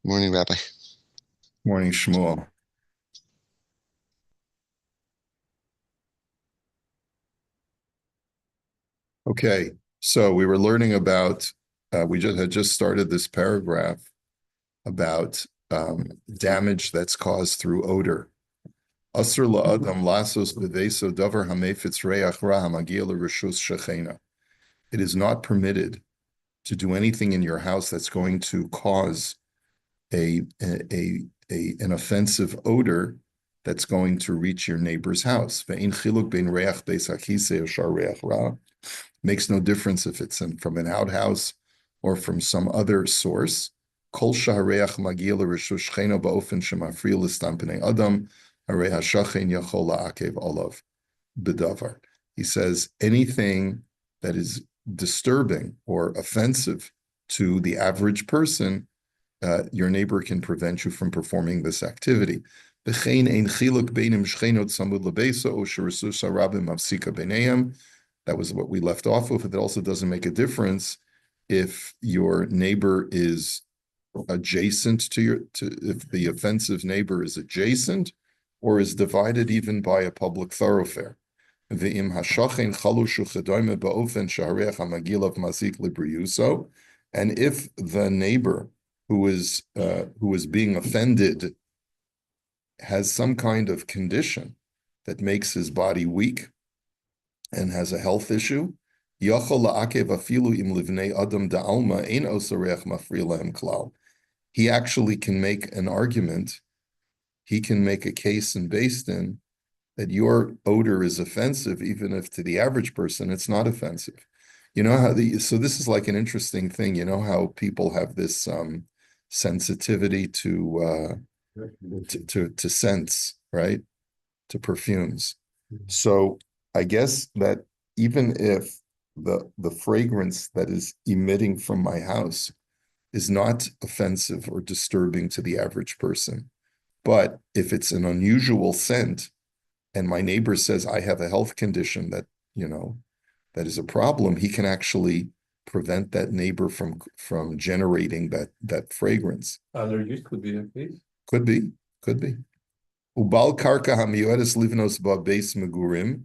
Morning, Rabbi. Morning, Shmuel. Okay, so we were learning about, we just started this paragraph about damage that's caused through odor. Asr la'adam lasos beveso davar hamefitz reach ra hamagia l'reshus shechena. It is not permitted to do anything in your house that's going to cause an offensive odor that's going to reach your neighbor's house. Ve'in chiluk bein reach beis hakisei or shar reach ra. Makes no difference if it's from an outhouse or from some other source. Kol shahareach magil l'reshus shcheno ba'ofen shemafriya l'stam pnei adam harei hashachen yachol la'akev olav bedavar. He says anything that is disturbing or offensive to the average person, your neighbor can prevent you from performing this activity. That was what we left off with. It also doesn't make a difference if your neighbor is adjacent if the offensive neighbor is adjacent or is divided even by a public thoroughfare. And if the neighbor who is being offended has some kind of condition that makes his body weak and has a health issue, he actually can make an argument. He can make a case in Beis Din that your odor is offensive, even if to the average person it's not offensive. You know how so this is like an interesting thing. You know how people have this sensitivity to scents, right? To perfumes. So I guess that even if the fragrance that is emitting from my house is not offensive or disturbing to the average person, but if it's an unusual scent and my neighbor says I have a health condition that is a problem, he can actually prevent that neighbor from generating that fragrance. Allergies could be a case. Could be, could be. Ubal karka hamiyuedes livnos ba beis megurim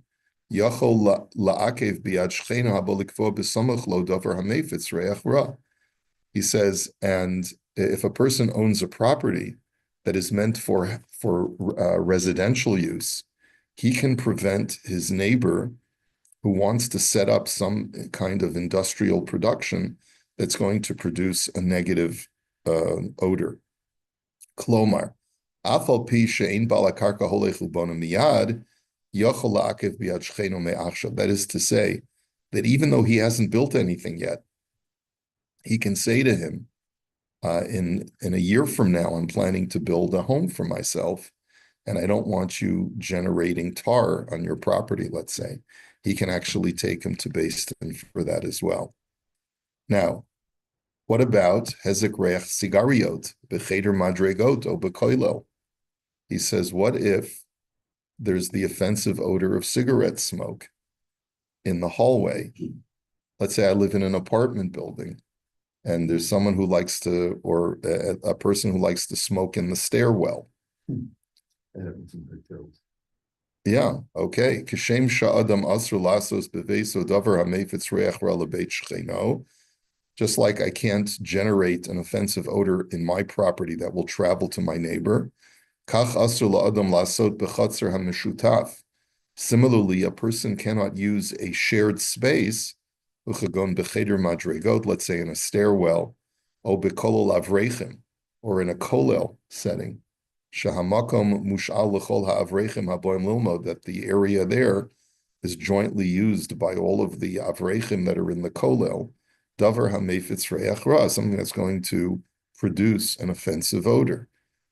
yachol la'akev biyad shchena habolikvo b'samach lo davar hamefitz reach ra. He says, and if a person owns a property that is meant for residential use, he can prevent his neighbor who wants to set up some kind of industrial production that's going to produce a negative odor. Klomar, afal pi she'ein bala karka holech ubona miyad, yochol la'akev biyad shcheno me'achshav. That is to say, that even though he hasn't built anything yet, he can say to him, in a year from now, I'm planning to build a home for myself, and I don't want you generating tar on your property, let's say. He can actually take him to Beis Din for that as well. Now, what about hezek reach sigariot, becheder madregot, or bekoilo? He says, what if there's the offensive odor of cigarette smoke in the hallway? Let's say I live in an apartment building, and there's someone who likes to, or a person who likes to smoke in the stairwell. Yeah, okay. Kishem sha'adam asr lasos beveso davar hamefitz reach ra lebeit shcheno. Just like I can't generate an offensive odor in my property that will travel to my neighbor. Kach asr la'adam lasot bechatzer hameshutaf. Similarly, a person cannot use a shared space, uchagon becheder madregot, let's say in a stairwell, o bekolol avrechem, or in a kolel setting. Shahamakom mushal l'chol ha'avrechem haboim lilmod, that the area there is jointly used by all of the avrechem that are in the kolel. Davar hamefitz reach ra, something that's going to produce an offensive odor.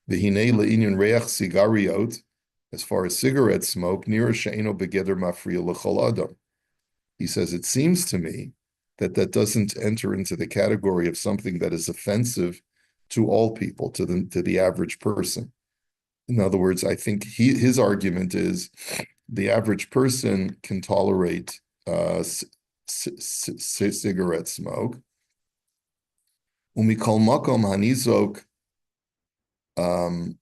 V'hinei le'inyan reach sigariot, as far as cigarette smoke, nira she'eno begeder mafriya l'chol adam. He says, it seems to me that doesn't enter into the category of something that is offensive to all people, to the average person. In other words, I think his argument is the average person can tolerate cigarette smoke. Umikol makom hanizok I'm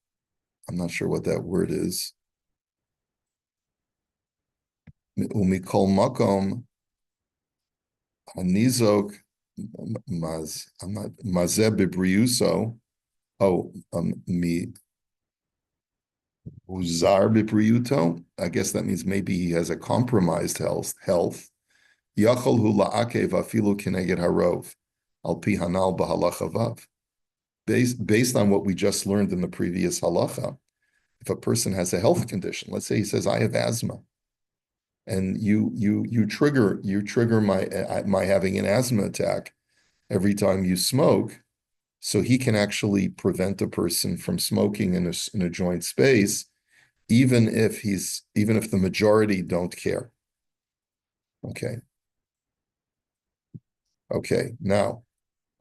not sure what that word is. Umikol makom hanizok I'm not mazeh bibriuso. Oh, mi uzar bibriuto. I guess that means maybe he has a compromised health. Yachol hu la'akev afilu kineged harov al pi hanal b'halacha vav. Based on what we just learned in the previous halacha, if a person has a health condition, let's say he says, I have asthma, and you trigger my having an asthma attack every time you smoke, so he can actually prevent a person from smoking in a joint space, even if the majority don't care. Okay. Now,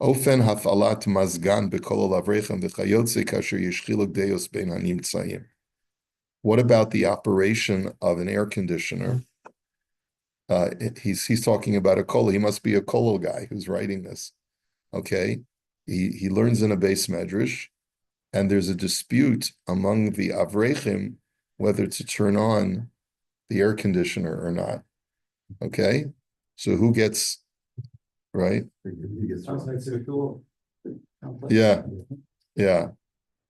ofen hafalat mazgan b'kol avrechem v'chayotze kasher yishchiluk deos bein hanimtzayim. What about the operation of an air conditioner? He's talking about a kollel. He must be a kollel guy who's writing this. Okay, he learns in a base medrash, and there's a dispute among the avrechim whether to turn on the air conditioner or not. Okay, so who gets right? Yeah.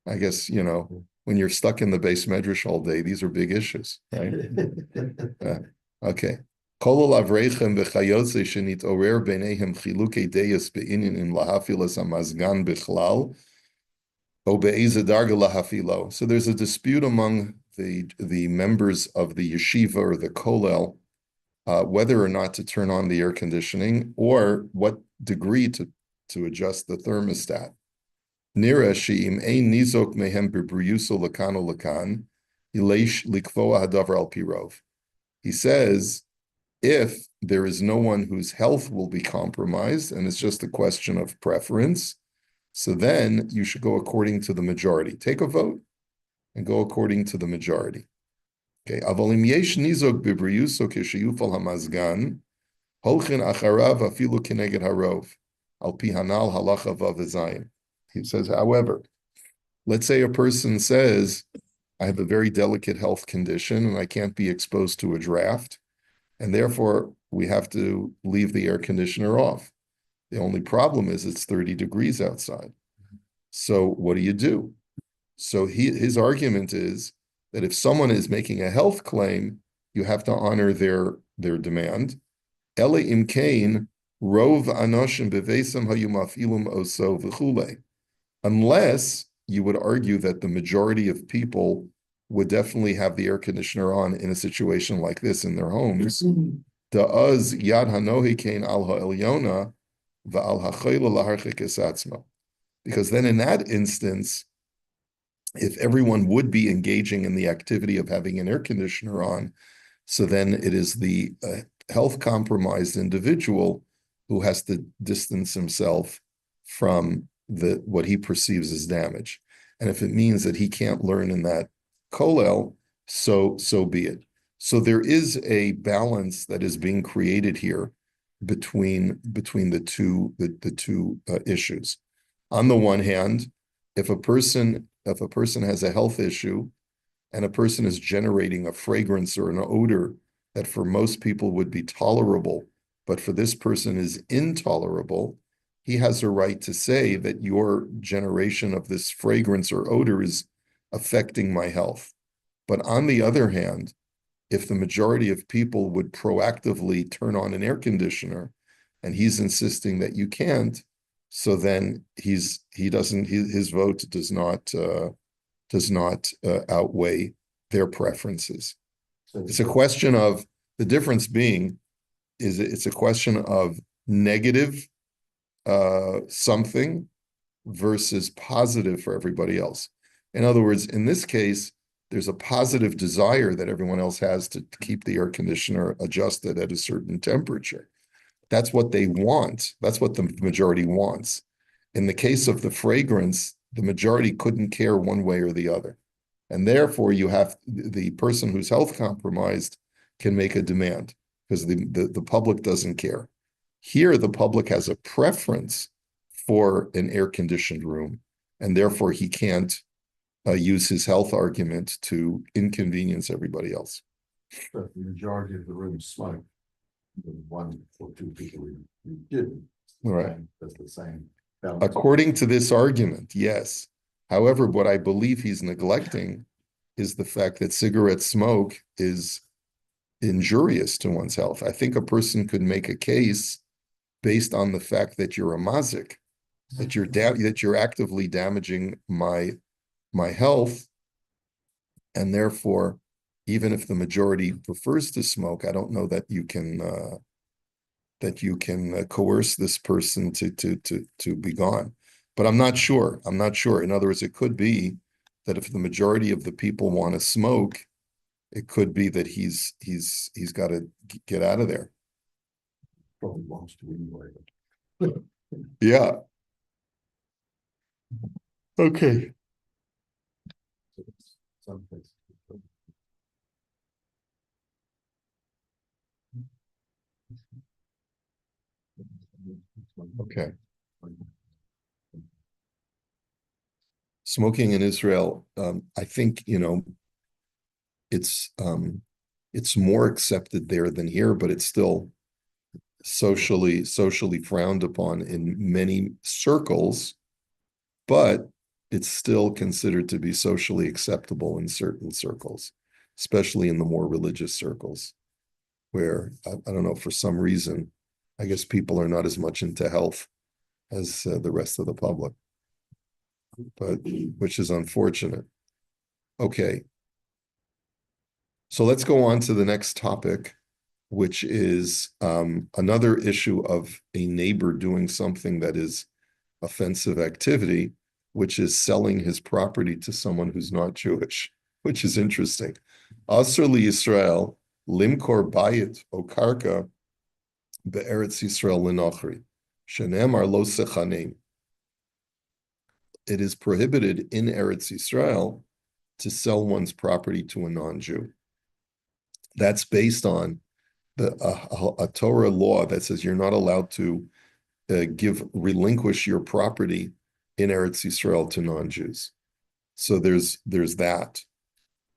I guess when you're stuck in the base medrash all day, these are big issues, right? Okay. Kolol avrechem v'chayotze shenit orer b'neihem chilukei deyas be'inyanim lahafilas hamazgan bichlal o be'eze darga lahafilo. So there's a dispute among the members of the yeshiva or the kollel whether or not to turn on the air conditioning or what degree to adjust the thermostat. Nira she'im ein nizok mehem b'briyuso lakan o lakan yileish likvoa hadavar al pirov. He says, if there is no one whose health will be compromised, and it's just a question of preference, so then you should go according to the majority. Take a vote and go according to the majority. Okay. Avolim yesh nizok b'briyuso k'sheyufal hamazgan holchin acharav afilu kineged harov al pi hanal halacha vav v'zayim. He says, however, let's say a person says, I have a very delicate health condition and I can't be exposed to a draft, and therefore we have to leave the air conditioner off. The only problem is it's 30 degrees outside. So what do? So his argument is that if someone is making a health claim, you have to honor their demand. Ele imkain rov anoshim bevesam hayumafilum oso v'chule. Unless you would argue that the majority of people would definitely have the air conditioner on in a situation like this in their homes. Da'az yad hanohi kain al ha'elyona va'al ha'chayla laharchik esatzma. Because then in that instance, if everyone would be engaging in the activity of having an air conditioner on, so then it is the health compromised individual who has to distance himself from what he perceives as damage. And if it means that he can't learn in that kollel, so be it. So there is a balance that is being created here between the two issues. On the one hand, if a person has a health issue and a person is generating a fragrance or an odor that for most people would be tolerable, but for this person is intolerable, he has a right to say that your generation of this fragrance or odor is affecting my health. But on the other hand, if the majority of people would proactively turn on an air conditioner and he's insisting that you can't, so then his vote does not outweigh their preferences. It's a question of the difference being it's a question of negative something versus positive for everybody else. In other words, in this case, there's a positive desire that everyone else has to keep the air conditioner adjusted at a certain temperature. That's what they want. That's what the majority wants. In the case of the fragrance, the majority couldn't care one way or the other. And therefore, you have the person who's health compromised can make a demand because the public doesn't care. Here, the public has a preference for an air-conditioned room, and therefore he can't use his health argument to inconvenience everybody else. But the majority of the room smoked. The 1 or 2 people who didn't. Right. That's the same balance. According to this argument, yes. However, what I believe he's neglecting is the fact that cigarette smoke is injurious to one's health. I think a person could make a case based on the fact that you're a mazik, that you're actively damaging my health, and therefore, even if the majority prefers to smoke, I don't know that you can coerce this person to be gone. But I'm not sure. I'm not sure. In other words, it could be that if the majority of the people want to smoke, it could be that he's got to get out of there. Probably wants to anyway. Yeah. Okay. Okay. Smoking in Israel, I think, it's more accepted there than here, but it's still socially frowned upon in many circles, but it's still considered to be socially acceptable in certain circles, especially in the more religious circles, where I don't know, for some reason, I guess people are not as much into health as the rest of the public, but which is unfortunate. Okay. So let's go on to the next topic, which is another issue of a neighbor doing something that is offensive activity, which is selling his property to someone who's not Jewish, which is interesting. Asr li Yisrael limkor bayit o karka be'eretz Yisrael lenochri, shenemar lo sechanim. It is prohibited in Eretz Yisrael to sell one's property to a non-Jew. That's based on a Torah law that says you're not allowed to relinquish your property in Eretz Yisrael to non-Jews. So there's that.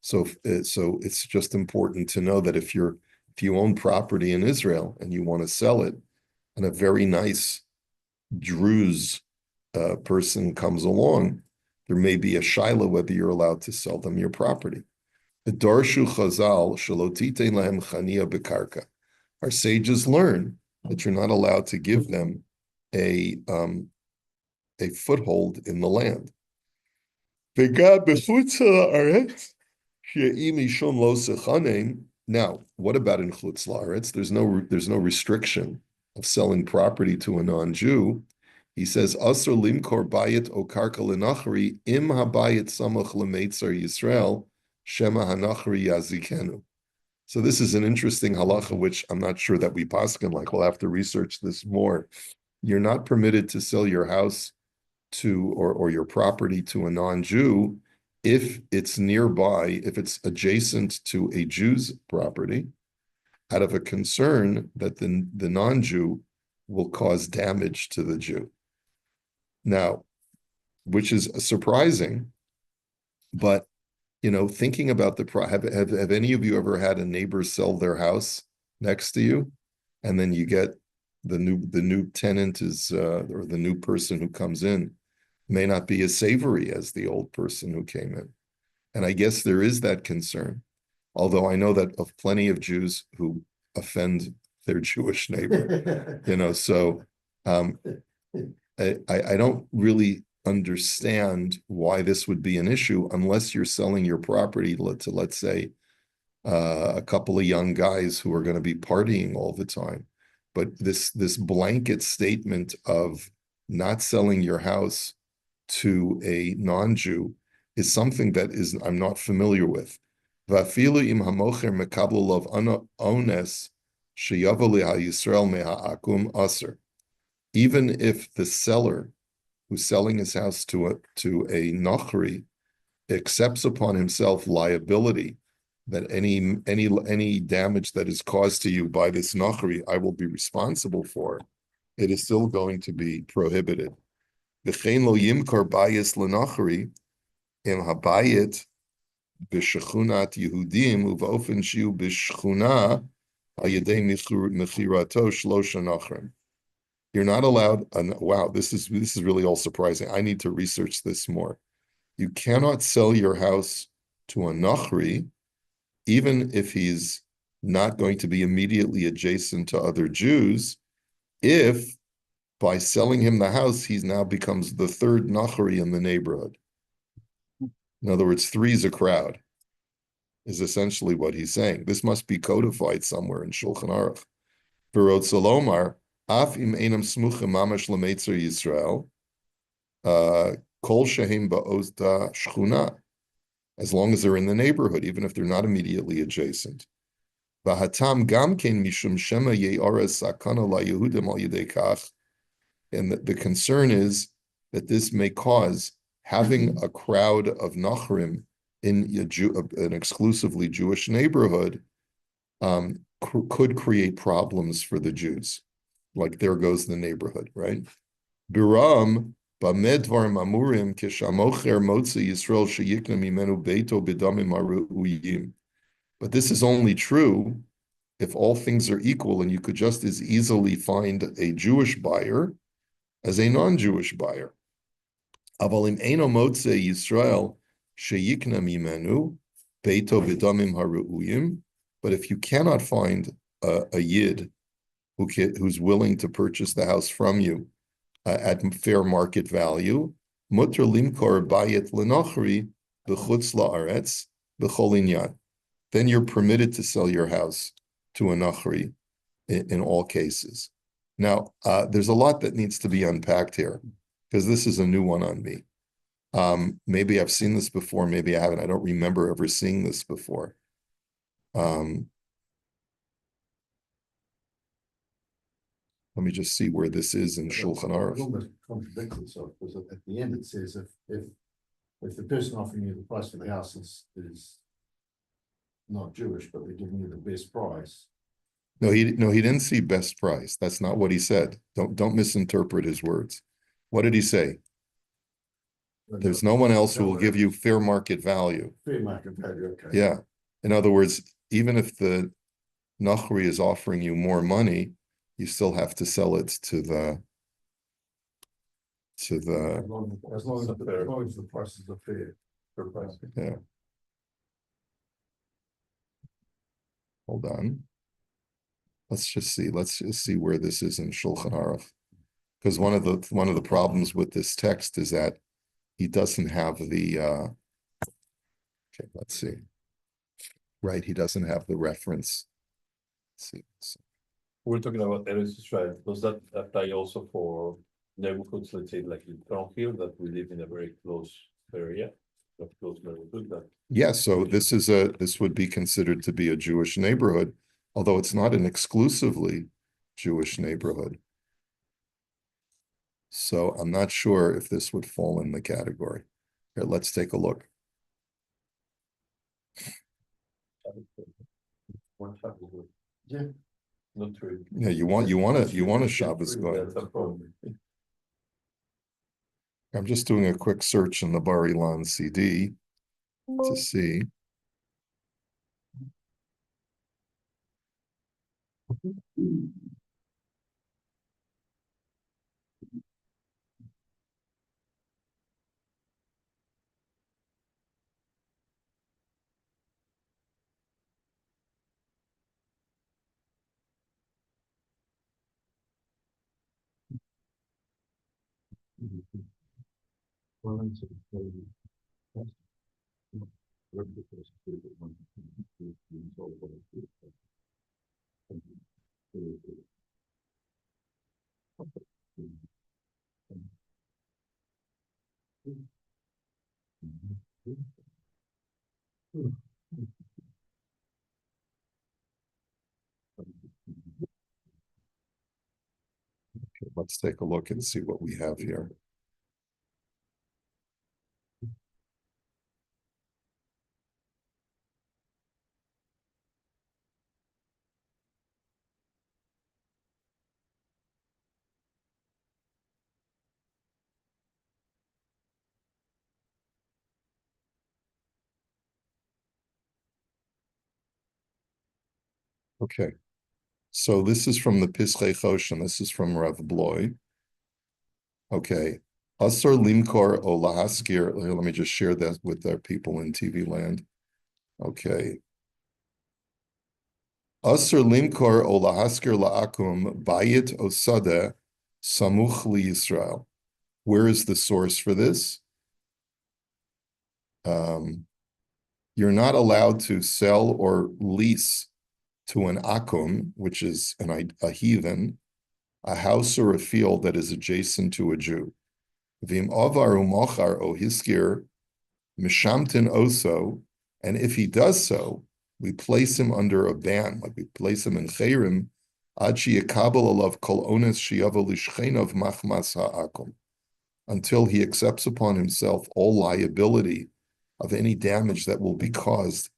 So it's just important to know that if you own property in Israel and you want to sell it, and a very nice Druze person comes along, there may be a shaila whether you're allowed to sell them your property. Darshu Chazal shalotite lahem chania bekarka. Our sages learn that you're not allowed to give them a foothold in the land. Now, what about in Chutz La'aretz? There's no restriction of selling property to a non-Jew. He says, Asr limkor bayit o karka lenachri im habayit samach lemeitzer Yisrael shema hanachri yazikenu. So this is an interesting halacha, which I'm not sure that we paskin like. We'll have to research this more. You're not permitted to sell your house to or your property to a non-Jew if it's nearby, if it's adjacent to a Jew's property, out of a concern that the non-Jew will cause damage to the Jew. Now, which is surprising, but thinking about have any of you ever had a neighbor sell their house next to you, and then you get the new tenant is or the new person who comes in may not be as savory as the old person who came in, and I guess there is that concern. Although I know that of plenty of Jews who offend their Jewish neighbor, so I don't really understand why this would be an issue unless you're selling your property to, let's say, a couple of young guys who are going to be partying all the time. But this blanket statement of not selling your house to a non-Jew is something that I'm not familiar with. Vafilu im hamocher mekablu lov ones sheyavali ha-Yisrael meha-akum aser. Even if the seller who's selling his house to a Nachri accepts upon himself liability that any damage that is caused to you by this Nachri, I will be responsible for, it is still going to be prohibited. V'chein lo yimkar bayis l'Nachri im habayit b'shechunat Yehudim uvaofen shiu b'shechuna al yedei mechirato shlosha nachrim. You're not allowed. Wow, this is really all surprising. I need to research this more. You cannot sell your house to a nachri, even if he's not going to be immediately adjacent to other Jews, if by selling him the house, he now becomes the third nachri in the neighborhood. In other words, three's a crowd, is essentially what he's saying. This must be codified somewhere in Shulchan Aruch. Berot Salomar, af im enam smuchim mamash lemetzer Yisrael, kol shehem ba'ozda shchuna, as long as they're in the neighborhood, even if they're not immediately adjacent. Vahatam gamkein mishum shema ye'aras sakana la Yehudim al yedei kach. And the concern is that this may cause having a crowd of nachrim in an exclusively Jewish neighborhood could create problems for the Jews. Like there goes the neighborhood, right? Biram b'medvar mamurim kishamocher motzi Yisrael sheyikna mimenu beito b'damim haru'uyim. But this is only true if all things are equal and you could just as easily find a Jewish buyer as a non-Jewish buyer. Avalim eino motze Yisrael sheyikna mimenu beito b'damim haru'uyim. But if you cannot find a Yid who's willing to purchase the house from you at fair market value, mutter limkor bayit lenochri b'chutz la'aretz b'chol inyan. Then you're permitted to sell your house to a nachri in all cases. Now, there's a lot that needs to be unpacked here because this is a new one on me. Maybe I've seen this before, maybe I haven't. I don't remember ever seeing this before. Let me just see where this is in Shulchan Aruch. It almost contradicts itself because at the end it says if the person offering you the price for the house is not Jewish, but they're giving you the best price. No, he didn't see best price. That's not what he said. Don't misinterpret his words. What did he say? There's no one else who will give you fair market value. Fair market value, okay. Yeah. In other words, even if the Nachri is offering you more money, you still have to sell it to the As long as the prices are fair price. Yeah. Hold on. Let's just see where this is in Shulchan Aruch. Because one of the problems with this text is that he doesn't have the okay, let's see. Right, he doesn't have the reference. Let's see. We're talking about Eretz Israel. Does that apply also for neighborhoods, let's say like in Townhill, that we live in a very close area, a close neighborhood that Yeah, so this would be considered to be a Jewish neighborhood, although it's not an exclusively Jewish neighborhood. So I'm not sure if this would fall in the category. Here, let's take a look. Yeah. not true. Yeah, you want a Shabbos going. That's a problem. I'm just doing a quick search in the Bar Ilan CD to see. Okay, let's take a look and see what we have here. Okay. So this is from the Pischei Choshen. This is from Rav Bloy. Okay. Asur limkor o lahaskir. Let me just share that with our people in TV land. Okay. Asur limkor o lahaskir la'akum bayit o sadeh samuch li Yisrael. Where is the source for this? You're not allowed to sell or lease to an akum, which is a heathen, a house or a field that is adjacent to a Jew. Vim avar umochar o hiskir mishamtin oso, and if he does so, we place him under a ban, like we place him in chayrim, ad sheyakabel alav kol ones sheyavo lishchenov machmas ha'akum, until he accepts upon himself all liability of any damage that will be caused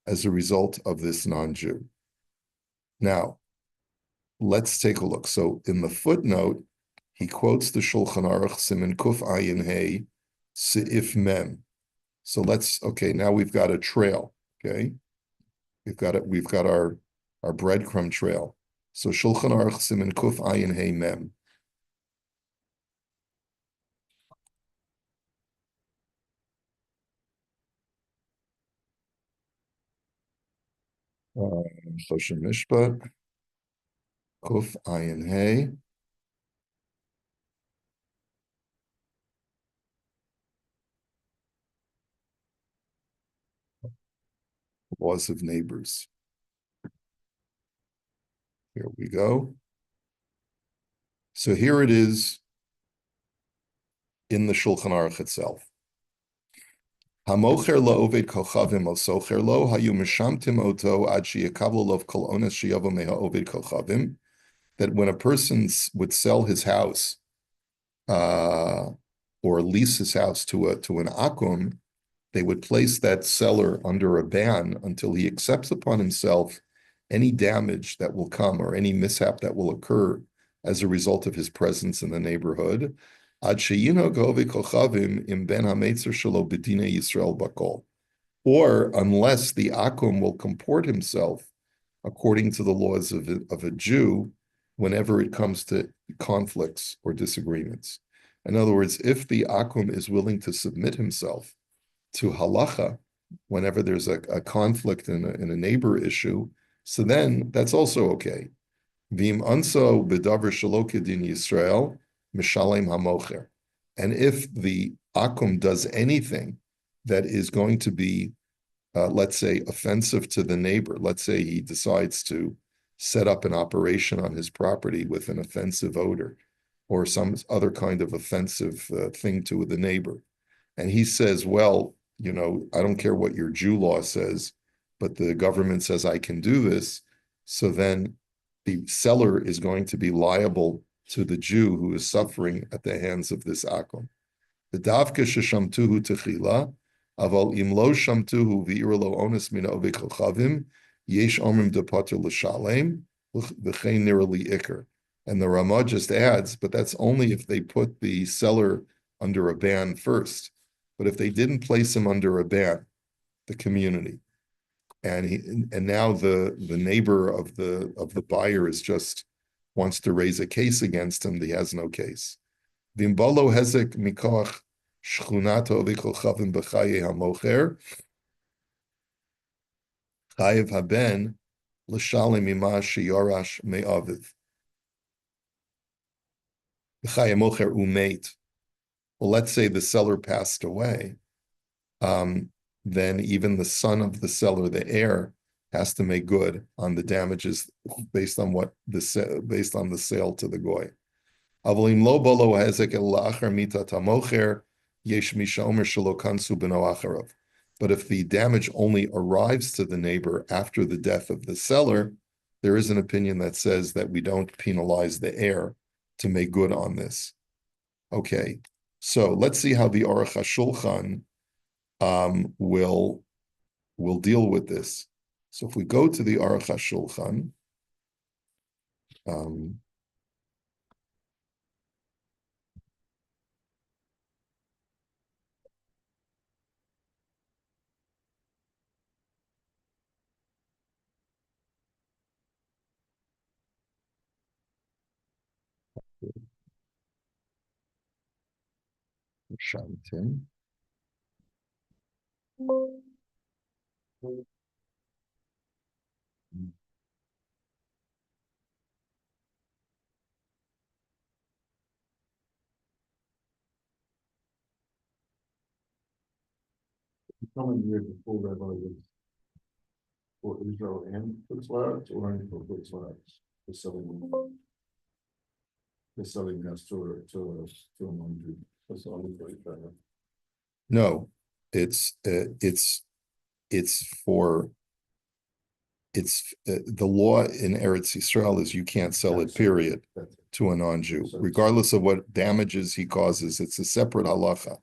as a result of this non-Jew. Now, let's take a look. So in the footnote, he quotes the Shulchan Aruch Siman Kuf Ayin Hey Seif Mem. So okay, now we've got a trail, okay? We've got our breadcrumb trail. So Shulchan Aruch Siman Kuf Ayin Hey Mem. Choshen Mishpat, Kuf Ayin Hey. Laws of neighbors. Here we go. So here it is in the Shulchan Aruch itself. Hamocher laoved kochavim al socher lo hayu mishamtim oto ad sheyakabel lov kol ones sheyavo mehaoved kochavim. That when a person would sell his house or lease his house to an akum, they would place that seller under a ban until he accepts upon himself any damage that will come or any mishap that will occur as a result of his presence in the neighborhood. Ad sheyino gove kochavim im ben hametzer shelo b'dinei Yisrael bakol. Or unless the akum will comport himself according to the laws of a Jew whenever it comes to conflicts or disagreements. In other words, if the akum is willing to submit himself to halacha whenever there's a conflict in a neighbor issue, so then that's also okay. Vim anso b'davar shelo kedin Yisrael mishalem hamocher. And if the akum does anything that is going to be, let's say, offensive to the neighbor, let's say he decides to set up an operation on his property with an offensive odor or some other kind of offensive thing to the neighbor, and he says, well, I don't care what your Jew law says, but the government says I can do this. So then the seller is going to be liable to the Jew who is suffering at the hands of this akum. The davka sheshamtuhu techila, aval im lo shamtuhu v'ir lo ones min ovei kochavim, yesh omrim depater l'shalem, v'chein nira li ikar. And the Ramah just adds, but that's only if they put the seller under a ban first. But if they didn't place him under a ban, the community, and now the neighbor of the buyer wants to raise a case against him, he has no case. Vimbalo hezek mikoach shchunato v'kolchavim b'chaye hamocher chayev haben l'shalem ima sheyorash me'aviv b'chaye hamocher umeit. Well, let's say the seller passed away, then even the son of the seller, the heir, has to make good on the damages based on the sale to the goy. But if the damage only arrives to the neighbor after the death of the seller, there is an opinion that says that we don't penalize the heir to make good on this. Okay. So let's see how the Aruch HaShulchan will deal with this. So if we go to the Aruch HaShulchan, Shantin. Coming year before Rabbi was for Israel and Putzlaritz, or only for Putzlaritz, for selling us to a non-Jew. That's only for Israel. No, it's for the law in Eretz Yisrael is you can't sell it, period, That's it. to a non-Jew, So- regardless of what damages he causes. It's a separate halacha.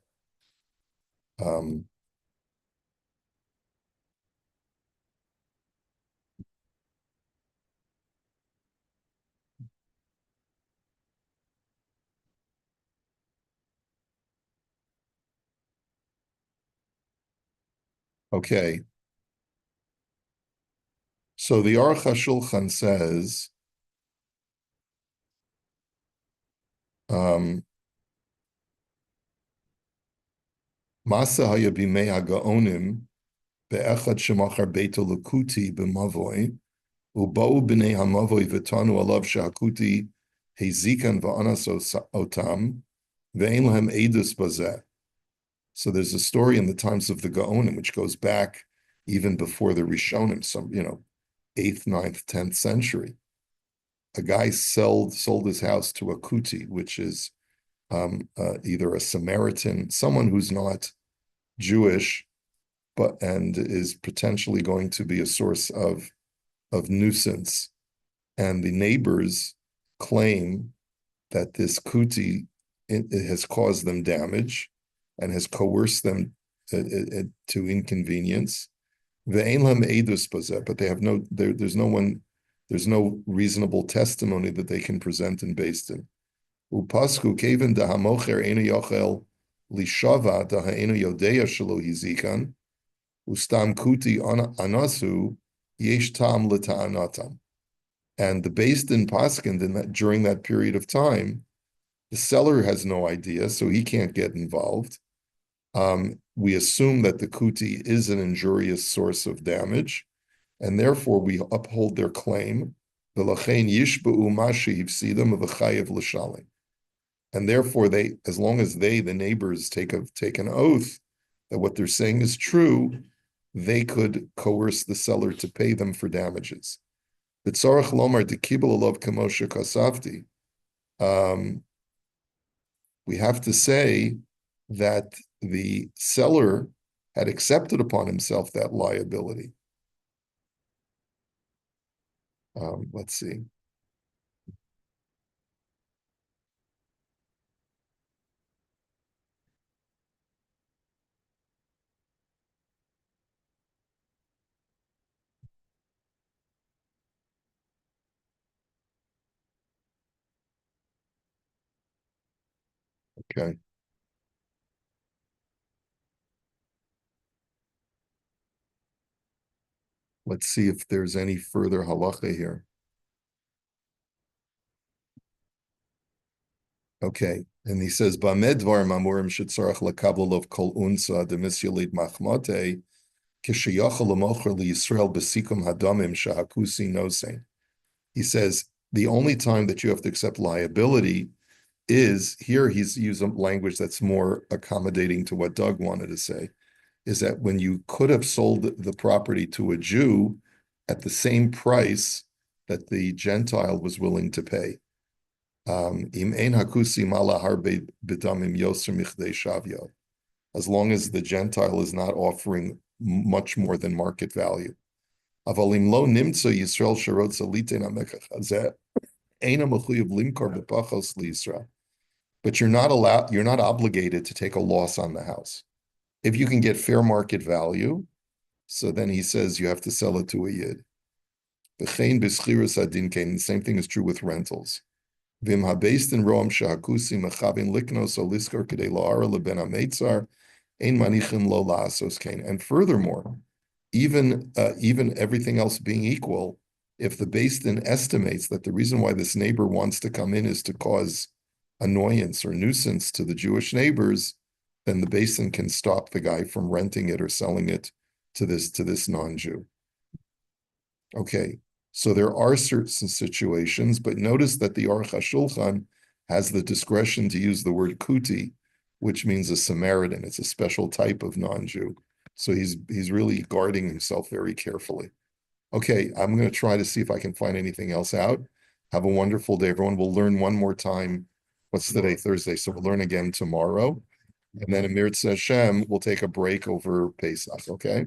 Okay. So the Aruch HaShulchan says, Masa haya bimei hagaonim be'echad shemachar beito l'kuti b'mavoi uba'u b'nei hamavoi v'tanu alav shehakuti hezikan va'anas otam ve'en lahem edus bazeh. So there's a story in the times of the Gaonim, which goes back even before the Rishonim, some 8th, 9th, 10th century. A guy sold his house to a kuti, which is either a Samaritan, someone who's not Jewish, and is potentially going to be a source of nuisance. And the neighbors claim that this kuti it has caused them damage and has coerced them to inconvenience. But they have there's no reasonable testimony that they can present in Beis Din. Upasku keven da hamocher enu yochel lishava da haenu yodeya shelo hizikan ustam kuti anasu yesh tam l'ta'anatam. And the Beis Din paskin during that period of time, the seller has no idea, so he can't get involved. We assume that the kuti is an injurious source of damage, and therefore we uphold their claim. And therefore, as long as the neighbors, take an oath that what they're saying is true, they could coerce the seller to pay them for damages. We have to say that the seller had accepted upon himself that liability. Let's see. Okay. Let's see if there's any further halacha here. Okay, and he says, "Bamedvar mamurim shetzarach lakablolov kol unsa demisyolid machmate kishayachal lemocher liyisrael besikum hadamim shahakusi nosein." He says the only time that you have to accept liability is here. He's used a language that's more accommodating to what Doug wanted to say. Is that when you could have sold the property to a Jew at the same price that the Gentile was willing to pay. As long as the Gentile is not offering much more than market value. But you're not obligated to take a loss on the house. If you can get fair market value, so then he says you have to sell it to a yid. The same thing is true with rentals. And furthermore, even everything else being equal, if the Beis Din estimates that the reason why this neighbor wants to come in is to cause annoyance or nuisance to the Jewish neighbors, then the Beis Din can stop the guy from renting it or selling it to this non-Jew. Okay, so there are certain situations, but notice that the Aruch HaShulchan has the discretion to use the word kuti, which means a Samaritan. It's a special type of non-Jew. So he's really guarding himself very carefully. Okay, I'm going to try to see if I can find anything else out. Have a wonderful day, everyone. We'll learn one more time. What's today? Thursday. So we'll learn again tomorrow. And then Amir Hashem, we'll take a break over Pesach, okay?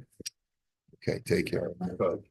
Okay, take care. But